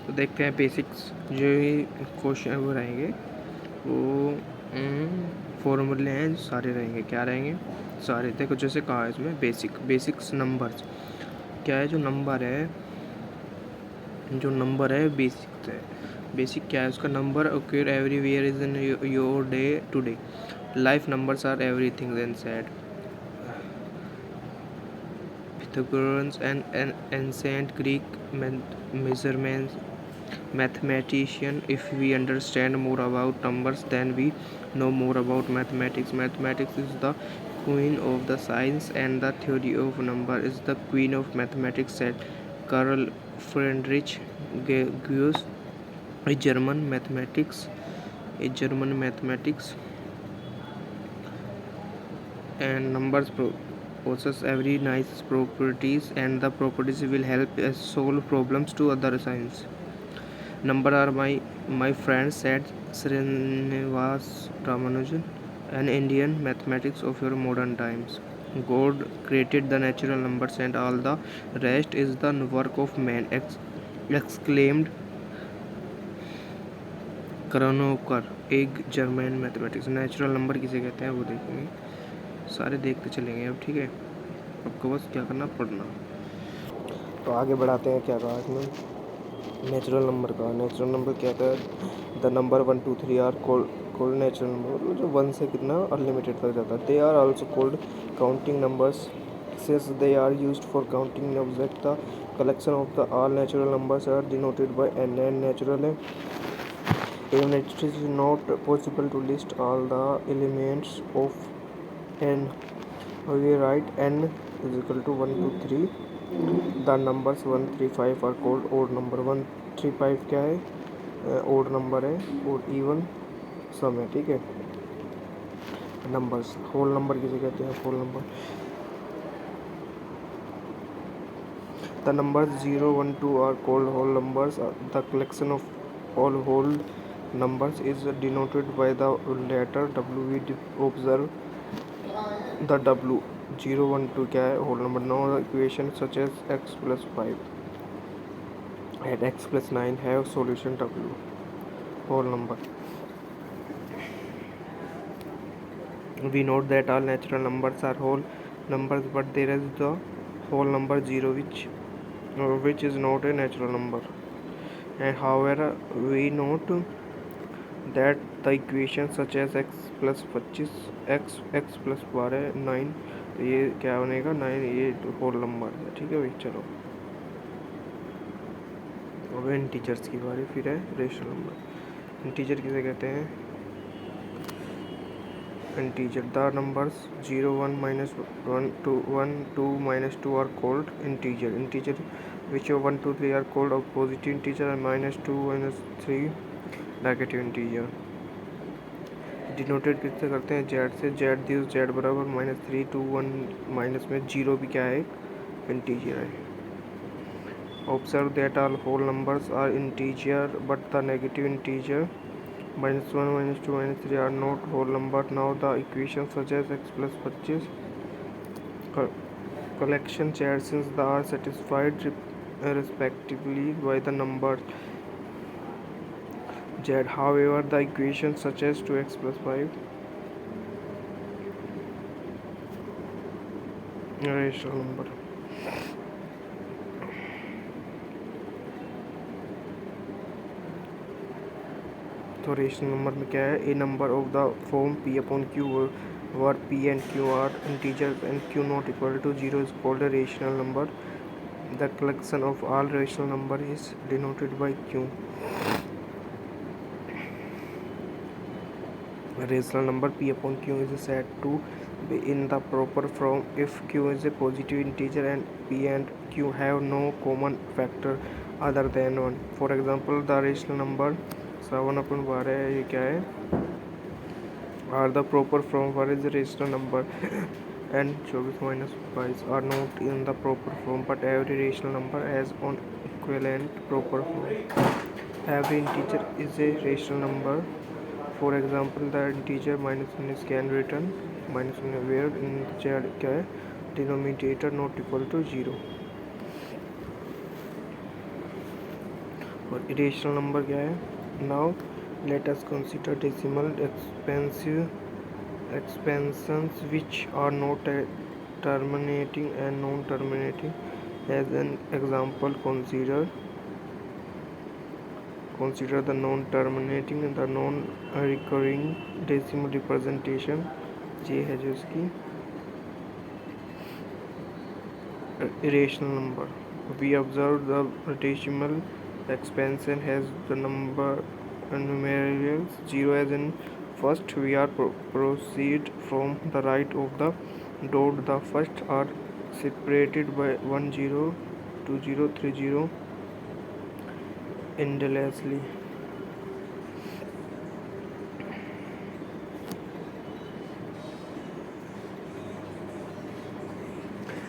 तो देखते हैं बेसिक्स जो ही क्वेश्चन वो रहेंगे वो फॉर्मूले हैं सारे रहेंगे। क्या रहेंगे? सारे। देखो जैसे कहा है इसमें बेसिक्स नंबर्स क्या है, जो नंबर है बेसिक क्या है उसका? Number occur everywhere is in your day to day life. Numbers are everything then said Pythagoreans and ancient Greek measurements mathematician. If we understand more about numbers, then we know more about mathematics. Mathematics is the queen of the science, and the theory of number is the queen of mathematics, said Karl Friedrich Gauss, a German mathematics and numbers possess every nice properties, and the properties will help us solve problems to other science. Number are my friend, said Srinivas Ramanujan, an Indian mathematics of your modern times. God created the natural numbers, and all the rest is the work of man, exclaimed Kronecker, एक German mathematics. Natural number किसे कहते हैं वो देखेंगे, सारे देखते चलेंगे अब। ठीक है, आपको बस क्या करना, पढ़ना। तो आगे बढ़ाते हैं। क्या कहा इसमें? नेचुरल नंबर का। नेचुरल नंबर क्या था? The number 1 2 3 are called natural number, जो 1 से कितना अनलिमिटेड तक जाता है। They are also called counting numbers since they are used for counting object. The collection of the all natural numbers are denoted by N. N natural है, even it is not possible to list all the elements of n. We write n is equal to 1 2 3. The numbers 1 3 5 are called odd number. 1 3 5 क्या है? odd number है, और even सम है। ठीक है, numbers. Whole number किसे कहते हैं? Whole number the numbers 0 1 2 are called whole numbers. The collection of all whole numbers is denoted by the letter W. We observe the W 0 1 2 क्या है? whole number. Now the equation such as x plus 5 and x plus 9 have solution W, whole number. We note that all natural numbers are whole numbers, but there is the whole number 0 which is not a natural number. And however we note that the equation such as x plus 25 x plus 12 9, तो ये क्या बनेगा? 9, ये whole number है। ठीक है भाई, चलो अब इंटीजर्स की बारी फिर है। Rational number. इंटीजर किसे कहते हैं? Integer the numbers 0 1 minus 1 2 1 2 minus 2 are called integer which 1 2 3 are called of positive integer, and minus 2 minus 3 negative integer. Denoted किससे करते हैं? जेड से। जेड दिस जेड बराबर -3 2 1 माइनस में 0 भी क्या है? इंटीजर है। Observe that all whole numbers are integer but the negative integer -1 -2 -3 are not whole number. Now the equation such as x plus 25 collection Z since they are satisfied respectively by the number Z. However, the equation such as 2x plus 5 rational number. तो rational number में क्या है? A number of the form p upon q where p and q are integers and q not equal to 0 is called a rational number. The collection of all rational number is denoted by q. Rational number p upon q is said to be in the proper form if q is a positive integer and p and q have no common factor other than 1. For example, the rational number 7 upon 12 है, ये क्या है? are the proper form for is a rational number and 24 minus 5 are not in the proper form, but every rational number has an equivalent proper form. Every integer is a rational number. For example, the integer -1 is can be written -1 where in the क्या है? denominator not equal to 0. और irrational number क्या है? Now let us consider decimal expansions which are not terminating and non-terminating. As an example, consider the non-terminating and the non-recurring decimal representation. ये है जो इसकी irrational number. We observe the decimal expansion has the number numerals 0 as in first. We are proceed from the right of the dot. The first are separated by 1 0 2 0 3 0 endlessly.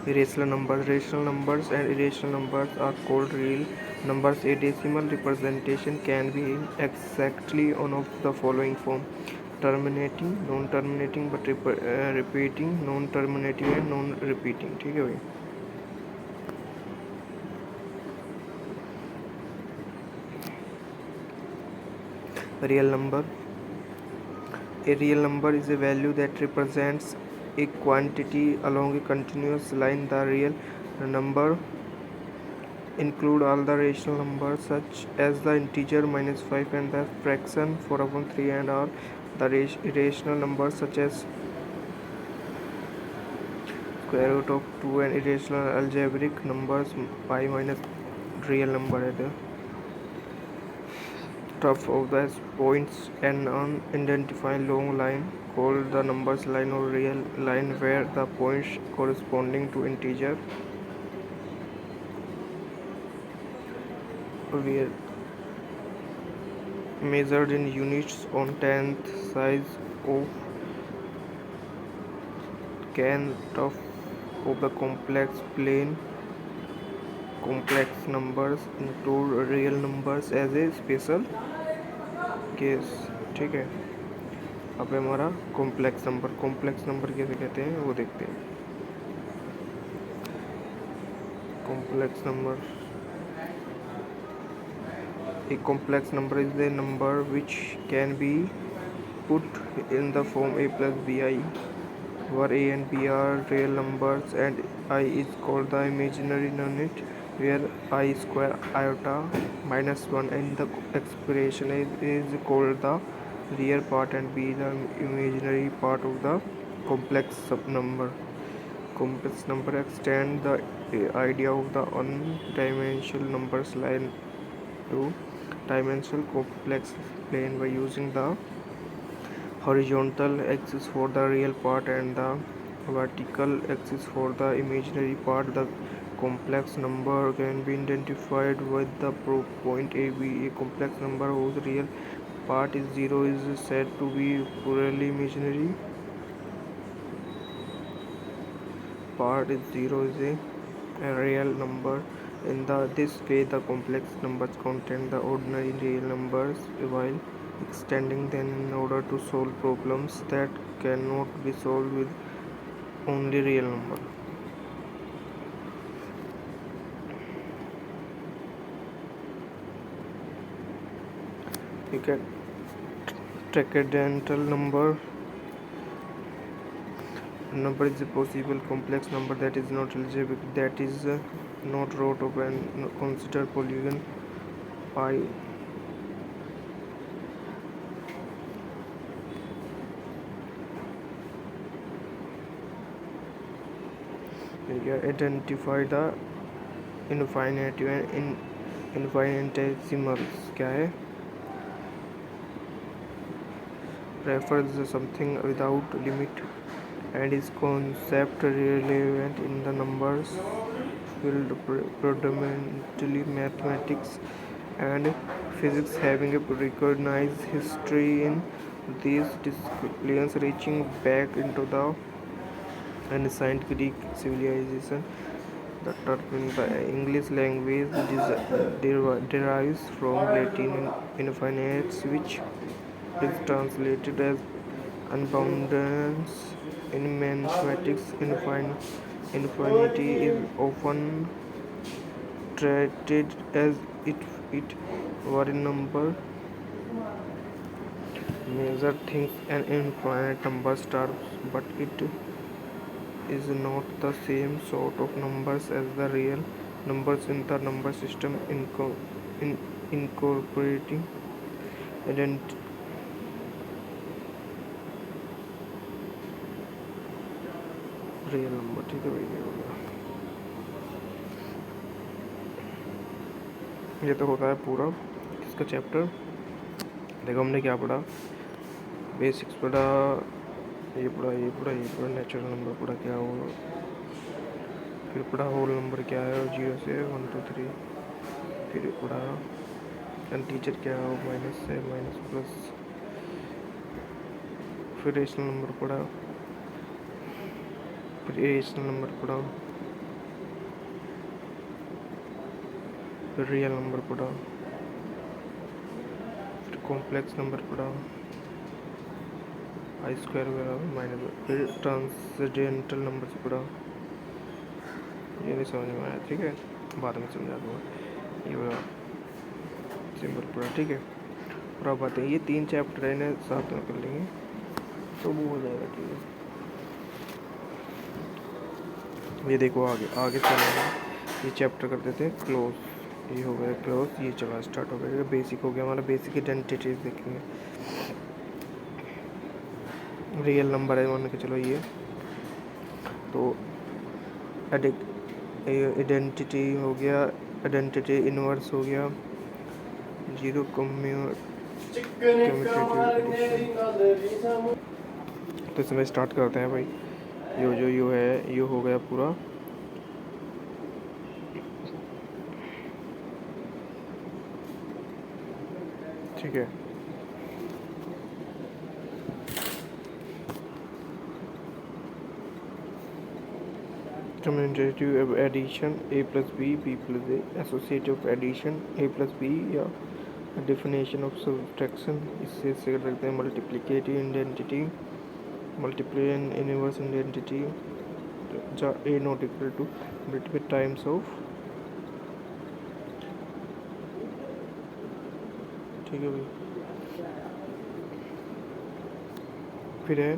Irrational numbers and irrational numbers are called real numbers. A decimal representation can be exactly one of the following form: terminating, non-terminating but repeating, non-terminating and non-repeating. ठीक है भाई. Real number. A real number is a value that represents a quantity along a continuous line. The real number include all the rational numbers such as the integer -5 and the fraction 4/3, and all the irrational numbers such as square root of 2 and irrational algebraic numbers pi minus. Real number है the top of the points and unidentified long line called the numbers line or real line, where the points corresponding to integer were measured in units on tenth size of of the complex plane. Complex numbers include real numbers as a special case. ठीक है. अब हमारा complex number कैसे कहते हैं वो देखते हैं. Complex number. A complex number is a number which can be put in the form a plus bi, where a and b are real numbers and I is called the imaginary unit, where I square iota -1 and the expression is called the real part and b the imaginary part of the complex number. Complex number extend the idea of the n-dimensional numbers line to dimensional complex plane by using the horizontal axis for the real part and the vertical axis for the imaginary part. The complex number can be identified with the point a b. A complex number whose real part is 0 is said to be purely imaginary. Part is 0 is a real number. In this way, the complex numbers contain the ordinary real numbers while extending them in order to solve problems that cannot be solved with only real number. You can tridental number. Number is a possible complex number that is not algebraic, that is not root of and consider polygon pi. Identify the infinite and infinitesimals. क्या है? Refers to something without limit and is concept relevant in the numbers field, predominantly mathematics and physics, having a recognized history in these disciplines reaching back into the ancient Greek civilization. The term in the English language derives from Latin infinitus, which is translated as abundance. In mathematics, infinity is often treated as it Word number measure things and infinite numbers terms, but it is not the same sort of numbers as the real numbers in the number system incorporating ident real number. ठीक है भाई, ये हो गया। ये तो होता है पूरा इसका चैप्टर। देखो हमने क्या पढ़ा, बेसिक्स पढ़ा, ये पढ़ा, ये पढ़ा, ये पढ़ा, नेचुरल नंबर पढ़ा क्या हुआ, फिर पढ़ा होल नंबर क्या है, 0 से 1 2 3, फिर पढ़ा इंटीजर क्या हो, माइनस से माइनस प्लस, फिर रेशनल नंबर पढ़ा, फिर इरेशनल नंबर पढ़ा, फिर रियल नंबर पढ़ा, फिर कॉम्प्लेक्स नंबर पढ़ा, आई स्क्वायर बराबर माइनस, फिर ट्रांसजेंडल नंबर से पढ़ा। ये नहीं समझ में आया, ठीक है, बाद में समझा दूँगा। ये बड़ा सिंपल पढ़ा, ठीक है। और अब बातें, ये 3 चैप्टर है, इन्हें साथ में कर लेंगे तो वो हो जाएगा, ठीक है। ये देखो आगे आगे चलेगा, ये चैप्टर कर देते हैं क्लोज। ये हो गया क्लोज, ये चला स्टार्ट हो गया, बेसिक हो गया हमारा। बेसिक आइडेंटिटीज देखेंगे। रियल नंबर है मान के चलो, ये तो आइडेंटिटी हो गया, आइडेंटिटी इनवर्स हो गया, जीरो तो इसमें स्टार्ट करते हैं भाई। यो है, यो हो गया पूरा। ठीक है, commutative addition a plus B plus A, associative addition a plus B, या डेफिनेशन ऑफ सब्ट्रैक्शन, इससे कर सकते हैं multiplicative identity, multiplication inverse identity, जहाँ a not equal to multiple times of. ठीक है भाई, फिर है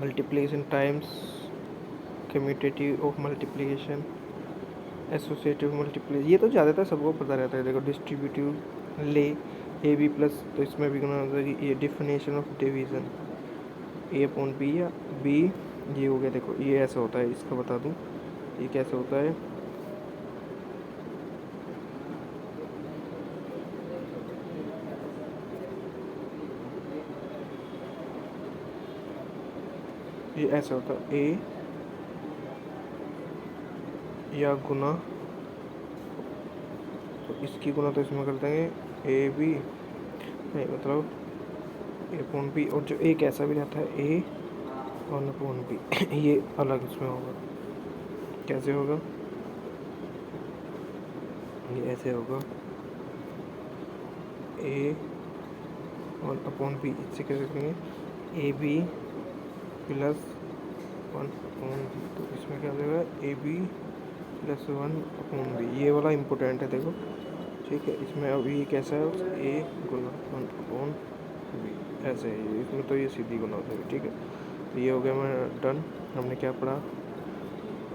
multiplication times commutative of multiplication, associative multiplication, ये तो ज़्यादातर सबको पता रहता है। देखो डिस्ट्रीब्यूटिव ले ए बी प्लस, तो इसमें भी करना होता है कि ये definition of division A upon B या बी, ये हो गया। देखो ये ऐसा होता है, इसका बता दूँ ये कैसे होता है। ये ऐसा होता है, ए या गुना, तो इसकी गुना तो इसमें कर देंगे ए बी, नहीं मतलब ए अपॉन बी, और जो एक ऐसा भी रहता है ए वन अपॉन बी, ये अलग इसमें होगा। कैसे होगा, ये ऐसे होगा, ए वन अपॉन बी, इससे कैसे करेंगे A B plus 1 upon B, तो इसमें क्या हो जाएगा A B plus 1 upon B. ये वाला इम्पोर्टेंट है, देखो ठीक है। इसमें अब ये कैसा है, ए गुना 1 अपॉन बी, ऐसे है इसमें, तो ये सीधी गुना हो जाएगी। ठीक है, तो ये हो गया मैं डन। हमने क्या पढ़ा,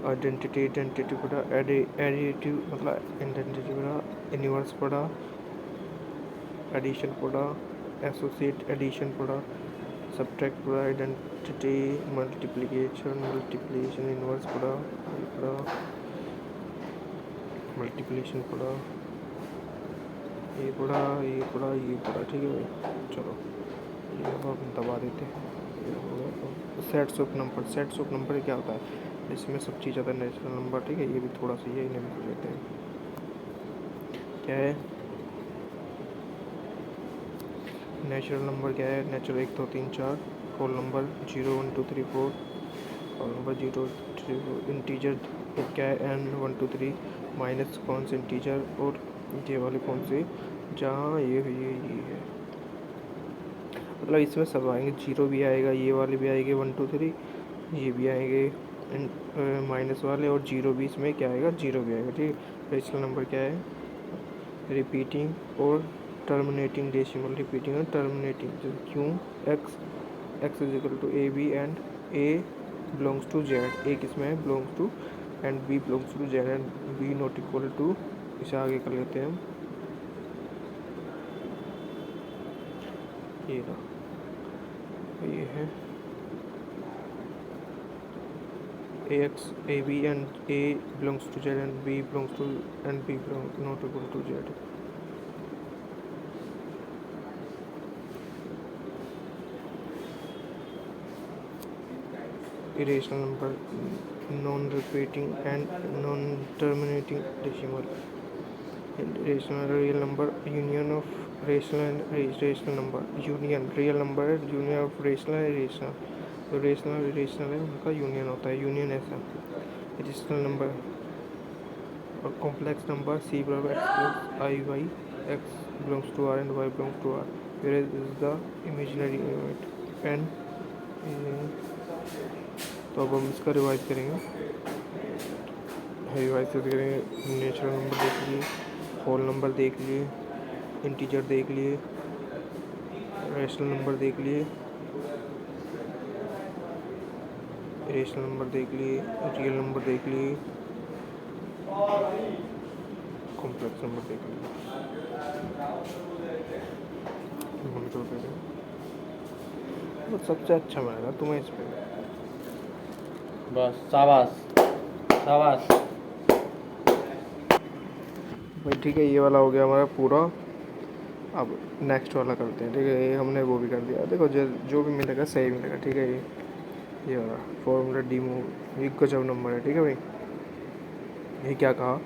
आइडेंटिटी पढ़ा, एडिटिव मतलब आइडेंटिटी पढ़ा, इनवर्स पढ़ा, एडिशन पढ़ा, एसोसिएट एडिशन पढ़ा, सब्ट्रैक्ट पढ़ा, आइडेंटिटी मल्टीप्लिकेशन इनवर्स पढ़ा, मल्टीप्लिकेशन पढ़ा, ये पढ़ा, ये पढ़ा, ये पढ़ा। ठीक है भाई, चलो ये हम दबा देते हैं। सेट्स ऑफ नंबर क्या होता है, इसमें सब चीज़ आता है नेचुरल नंबर। ठीक है, ये भी थोड़ा सा ये इन्हें कर लेते हैं। क्या है नेचुरल नंबर, क्या है natural, 1 2 3 4, whole number 0 1 2 3 4, whole number 0 3 4, integer क्या है n 1 2 3, माइनस कौन से इंटीजर, और ये वाले कौन से, जहाँ ये है मतलब इसमें सब आएंगे, 0 भी आएगा, ये वाले भी आएंगे 1 2 3, ये भी आएंगे माइनस वाले, और 0 भी इसमें क्या आएगा, 0 भी आएगा। ठीक है, रेशनल नंबर क्या है, रिपीटिंग और टर्मिनेटिंग डेसिमल, रिपीटिंग और टर्मिनेटिंग, जैसे क्यों x is equal to a b and a belongs to z, a किस में है belongs to and b belongs to z and b not equal to, इसे आगे कर लेते हैं हम, ये रहा, ये है ax ab and a belongs to z and b belongs to and b belongs not equal to z. Irrational number, non-repeating and non-terminating decimal. Rational real number, union of rational and irrational number, union real number union of rational and irrational, तो rational irrational है उनका union होता है, union ऐसा irrational number और complex number C बराबर X plus I Y, X belongs to R and Y belongs to R, where is the imaginary unit N. तो अब हम इसका रिवाइज करेंगे, रिवाइज करेंगे, नेचुरल नंबर देख लिए, होल नंबर देख लिए, इंटीजर देख लिए, रेशनल नंबर देख लिए, रेशनल नंबर देख लिए, रियल नंबर देख लिए, कॉम्प्लेक्स नंबर देख लिए। तो सबसे अच्छा मिलेगा तुम्हें इस पे, बस शाबाश शाबाश भाई ठीक है। ये वाला हो गया हमारा पूरा, अब नेक्स्ट वाला करते हैं, ठीक है। ये हमने वो भी कर दिया, देखो जो भी मिलेगा सही मिलेगा, ठीक है। ये वाला फॉर्मूला डी मूव, ये गजब नंबर है, ठीक है भाई। ये क्या कहा,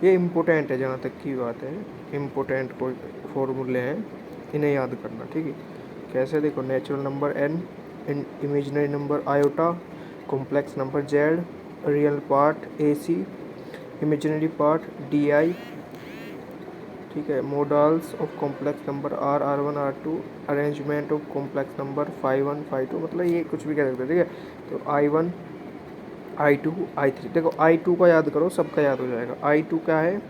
ये इम्पोर्टेंट है, जहाँ तक की बात है इम्पोर्टेंट कोई फॉर्मूले हैं, इन्हें याद करना, ठीक है। कैसे, देखो natural number N, imaginary number iota, complex number Z, real part A C, imaginary part D I, ठीक है। Models of complex number R, R one, R two, arrangement of complex number five one, five two, मतलब ये कुछ भी कह सकते हैं, ठीक है। तो I one, I two, I three, देखो आई टू का याद करो, सबका याद हो जाएगा। आई टू क्या है,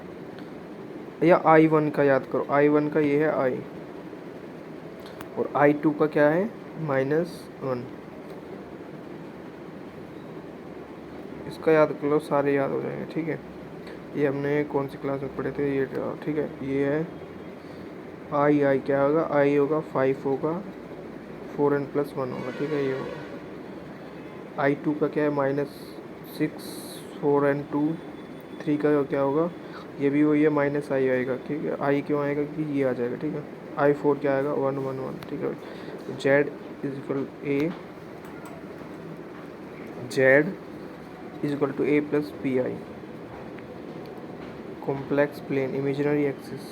या आई वन का याद करो, आई वन का ये है आई, और आई टू का क्या है -1, इसका याद कर लो, सारे याद हो जाएंगे, ठीक है। ये हमने कौन सी क्लास में पढ़े थे, ये ठीक है। ये है आई, आई क्या होगा, आई होगा 5 होगा, 4n+1 होगा, ठीक है। ये होगा आई टू का क्या है -6, 4n2, 3 का क्या होगा, ये भी वही है माइनस आई आएगा, ठीक है। आई क्यों आएगा, कि ये आ जाएगा, ठीक है। आई 4 क्या आएगा 1 1 1, ठीक है। Z is equal A, Z is equal to A plus P I, complex plane, imaginary axis,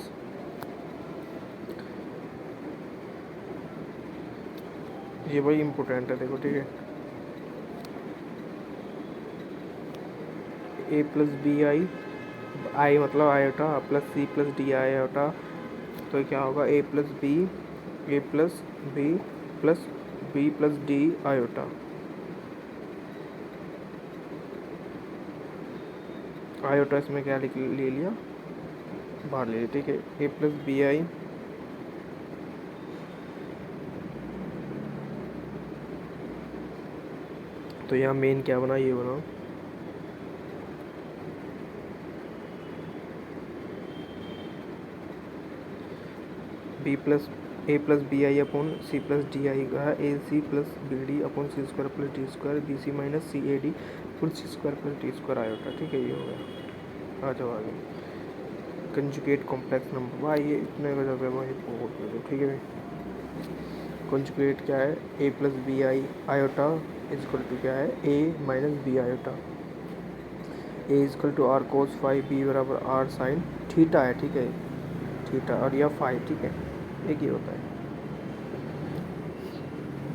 ये भाई इम्पोर्टेंट है, देखो, ठीक है। A plus B i, i मतलब iota, plus c plus d iota, तो क्या होगा a plus b, a plus B plus B plus d iota, iota इसमें क्या ले लिया, बाहर ले लिया, ठीक है। ए प्लस बी आई, तो यहाँ मेन क्या बना, ये बनाओ, b plus a plus B i upon c plus d i का है, a c plus b d upon c square plus d square, b c minus c a d full c square plus d square iota, ठीक है। ये हो गया, आ जाओ आगे। Conjugate complex number, भाई ये इतने गजब है भाई, बहुत गजब, ठीक है भाई। कंजुगेट क्या है, a plus B i iota is equal to क्या है, a minus b iota, a is equal to r cos five, b बराबर आर साइन थीटा है, ठीक है, थीटा, और यह फाइव, ठीक है। एक ही होता है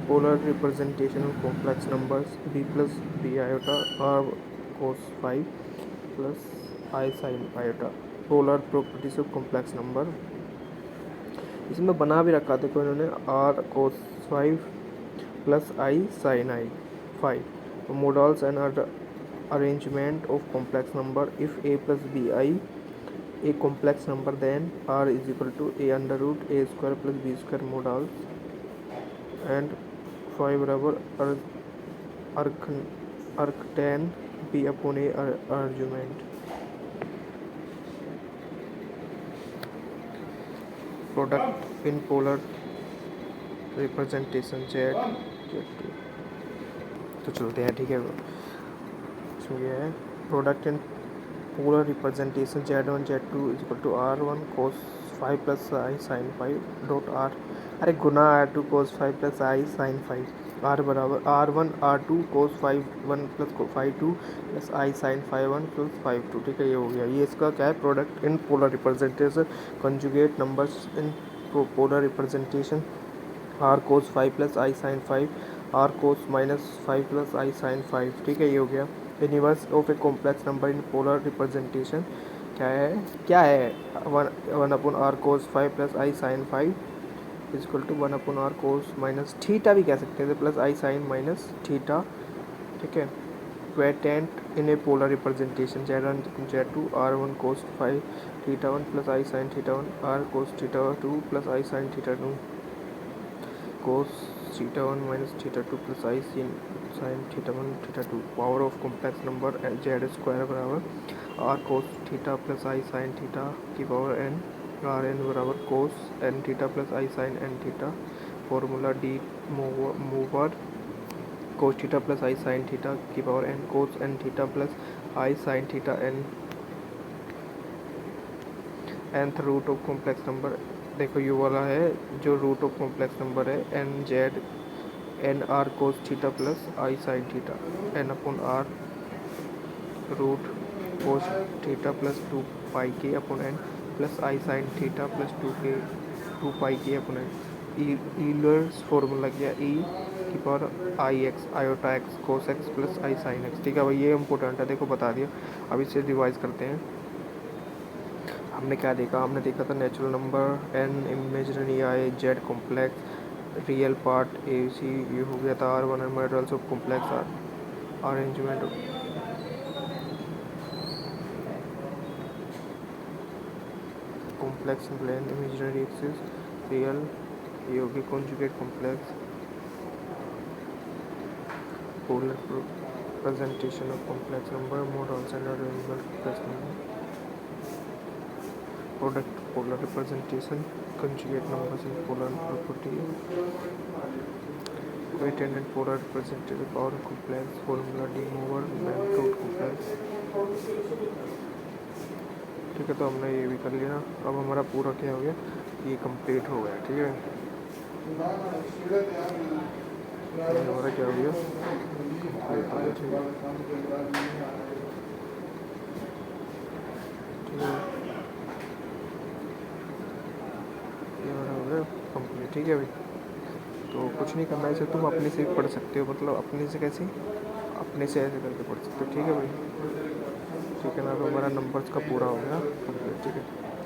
polar representation of complex numbers, B plus B iota R cos five plus I sine iota, polar properties of complex number. इसमें बना भी रखा था इन्होंने, R cos 5 plus I sine I 5, models and arrangement of complex number, if A plus B I a complex number, then r is equal to a under root a square plus b square mod all, and 5 बराबर arctan b upon a argument. Product in polar representation z Z2, तो चलते हैं, ठीक है। इसमें ये है product in polar representation Z1 Z2 is equal to R1 cos 5 plus I sine 5 dot r, अरे गुना R2 cos 5 प्लस आई साइन 5, R बराबर R1 R2 cos 5 1 plus 5 2 plus आई साइन 5 1 प्लस 5 2, ठीक है। ये हो गया, ये इसका क्या है, product in polar representation conjugate numbers in polar representation R cos 5 plus I sine 5 R cos minus 5 plus I sine 5, ठीक है। ये हो गया inverse of a complex number in polar representation क्या है 1 अपॉन R cos 5 plus I sine 5 is equal to 1 अपॉन R cos minus theta भी कह सकते हैं, प्लस आई साइन माइनस थीटा, ठीक है। Quotient in A polar representation Z1 Z2 R1 cos 5 theta 1 plus I sine theta 1 R cos theta 2 plus I sine theta 2 cos theta 1 minus theta 2 plus I sine theta 1 theta 2, power of complex number Z square बराबर R cos theta plus आई sine theta की power n, are N बराबर cos n theta plus आई sign n theta, formula D Moivre cos theta plus आई sine theta की power n cos n theta plus I sine theta n, nth root of complex number, देखो यू वाला है जो root of complex number है n z n r cos theta plus आई sine theta n upon r root cos theta plus 2 pi के upon n plus आई sine theta plus 2 pi के upon n, Euler's formula किया ई की power i x iota x cos x plus I sine x, ठीक है भाई। ये important है, देखो बता दिया। अब इसे रिवाइज करते हैं। हमने क्या देखा, हमने देखा था natural number N, imaginary i, z complex, real part A c, ये हो गया था R1 and modulus of complex argument complex plane, imaginary axis, real, ये हो गया conjugate complex, polar presentation of complex number, modulus and argument complex number, product polar representation conjugate numbers in polar property, weighted and polar represented power complex, formula de Moivre root complex, ठीक है। तो हमने ये भी कर लिया। अब हमारा पूरा क्या हो गया, ये कंप्लीट हो गया, ठीक है। हमारा क्या हो गया, कंप्लीट हो गया, ठीक है, ठीक है, कंप्लीट, ठीक है भाई। तो कुछ नहीं करना है इसे, तुम अपने से भी पढ़ सकते हो, मतलब अपने से कैसे, अपने से ऐसे करके पढ़ सकते हो, ठीक है भाई, ठीक है ना। तो हमारा नंबर्स का पूरा हो गया कंप्लीट, ठीक है।